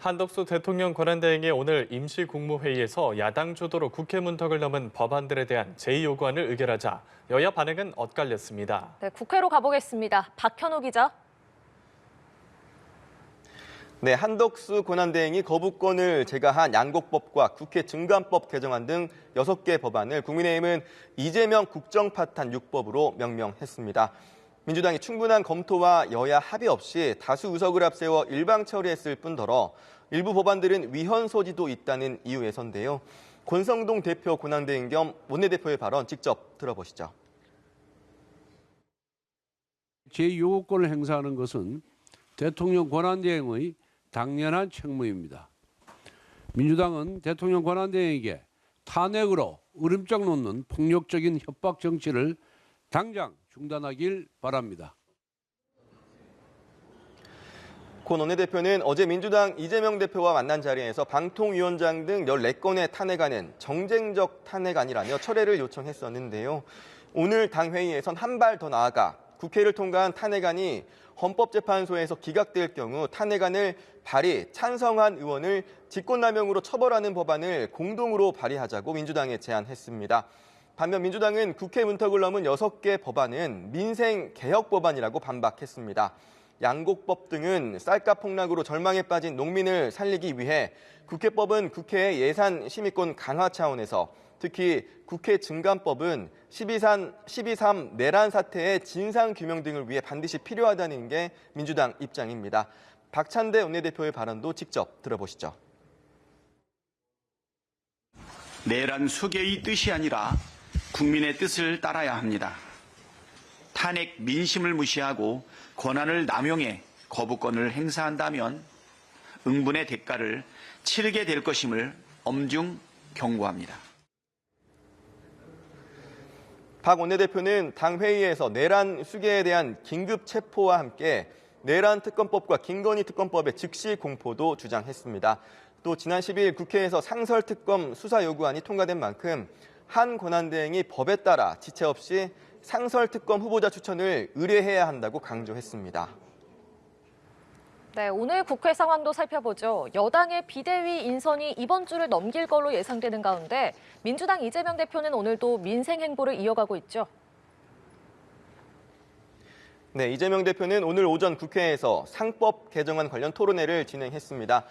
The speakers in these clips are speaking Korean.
한덕수 대통령 권한대행이 오늘 임시국무회의에서 야당 주도로 국회 문턱을 넘은 법안들에 대한 제2요구안을 의결하자 여야 반응은 엇갈렸습니다. 네, 국회로 가보겠습니다. 박현우 기자. 네, 한덕수 권한대행이 거부권을 제거한 양곡법과 국회 증감법 개정안 등 6개 법안을 국민의힘은 이재명 국정파탄 6법으로 명명했습니다. 민주당이 충분한 검토와 여야 합의 없이 다수 의석을 앞세워 일방 처리했을 뿐더러 일부 법안들은 위헌 소지도 있다는 이유에서인데요. 권성동 대표 권한대행 겸 원내대표의 발언 직접 들어보시죠. 제2요구권을 행사하는 것은 대통령 권한대행의 당연한 책무입니다. 민주당은 대통령 권한대행에게 탄핵으로 으름장 놓는 폭력적인 협박 정치를 당장 중단하길 바랍니다. 권 원내대표는 어제 민주당 이재명 대표와 만난 자리에서 방통위원장 등 14건의 탄핵안은 정쟁적 탄핵안이라며 철회를 요청했었는데요. 오늘 당회의에선 한 발 더 나아가 국회를 통과한 탄핵안이 헌법재판소에서 기각될 경우 탄핵안을 발의, 찬성한 의원을 직권남용으로 처벌하는 법안을 공동으로 발의하자고 민주당에 제안했습니다. 반면 민주당은 국회 문턱을 넘은 6개 법안은 민생개혁 법안이라고 반박했습니다. 양곡법 등은 쌀값 폭락으로 절망에 빠진 농민을 살리기 위해 국회법은 국회의 예산 심의권 강화 차원에서 특히 국회 증감법은 12.3 내란 사태의 진상규명 등을 위해 반드시 필요하다는 게 민주당 입장입니다. 박찬대 원내대표의 발언도 직접 들어보시죠. 내란 수계의 뜻이 아니라 국민의 뜻을 따라야 합니다. 탄핵 민심을 무시하고 권한을 남용해 거부권을 행사한다면 응분의 대가를 치르게 될 것임을 엄중 경고합니다. 박 원내대표는 당 회의에서 내란 수계에 대한 긴급 체포와 함께 내란 특검법과 김건희 특검법의 즉시 공포도 주장했습니다. 또 지난 10일 국회에서 상설 특검 수사 요구안이 통과된 만큼 한 권한대행이 법에 따라 지체 없이 상설 특검 후보자 추천을 의뢰해야 한다고 강조했습니다. 네, 오늘 국회 상황도 살펴보죠. 여당의 비대위 인선이 이번 주를 넘길 걸로 예상되는 가운데 민주당 이재명 대표는 오늘도 민생 행보를 이어가고 있죠. 네, 이재명 대표는 오늘 오전 국회에서 상법 개정안 관련 토론회를 진행했습니다.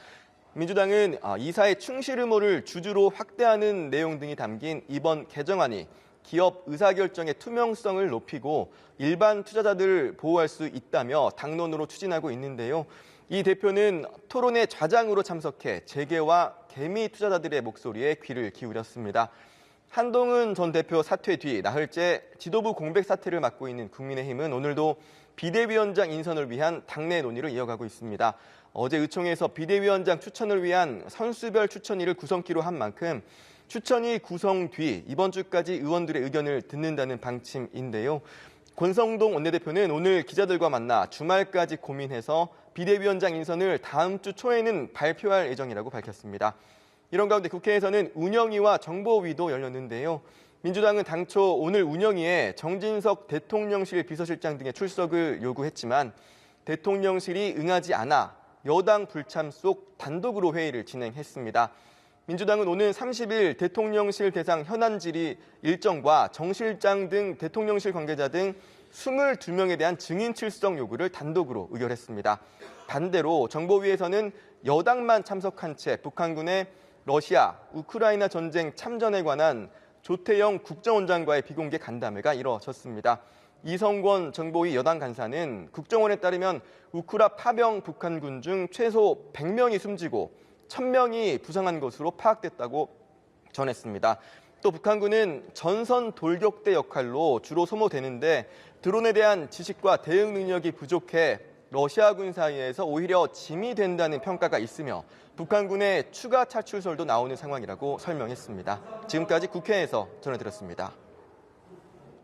민주당은 이사의 충실 의무를 주주로 확대하는 내용 등이 담긴 이번 개정안이 기업 의사결정의 투명성을 높이고 일반 투자자들을 보호할 수 있다며 당론으로 추진하고 있는데요. 이 대표는 토론회 좌장으로 참석해 재계와 개미 투자자들의 목소리에 귀를 기울였습니다. 한동훈 전 대표 사퇴 뒤 나흘째 지도부 공백 사태를 맡고 있는 국민의힘은 오늘도 비대위원장 인선을 위한 당내 논의를 이어가고 있습니다. 어제 의총에서 비대위원장 추천을 위한 선수별 추천위를 구성키로 한 만큼 추천위 구성 뒤 이번 주까지 의원들의 의견을 듣는다는 방침인데요. 권성동 원내대표는 오늘 기자들과 만나 주말까지 고민해서 비대위원장 인선을 다음 주 초에는 발표할 예정이라고 밝혔습니다. 이런 가운데 국회에서는 운영위와 정보위도 열렸는데요. 민주당은 당초 오늘 운영위에 정진석 대통령실 비서실장 등의 출석을 요구했지만 대통령실이 응하지 않아 여당 불참 속 단독으로 회의를 진행했습니다. 민주당은 오는 30일 대통령실 대상 현안 질의 일정과 정 실장 등 대통령실 관계자 등 22명에 대한 증인 출석 요구를 단독으로 의결했습니다. 반대로 정보위에서는 여당만 참석한 채 북한군의 러시아, 우크라이나 전쟁 참전에 관한 조태영 국정원장과의 비공개 간담회가 이뤄졌습니다. 이성권 정보위 여당 간사는 국정원에 따르면 우크라 파병 북한군 중 최소 100명이 숨지고 1000명이 부상한 것으로 파악됐다고 전했습니다. 또 북한군은 전선 돌격대 역할로 주로 소모되는데 드론에 대한 지식과 대응 능력이 부족해 러시아군 사이에서 오히려 짐이 된다는 평가가 있으며 북한군의 추가 차출설도 나오는 상황이라고 설명했습니다. 지금까지 국회에서 전해드렸습니다.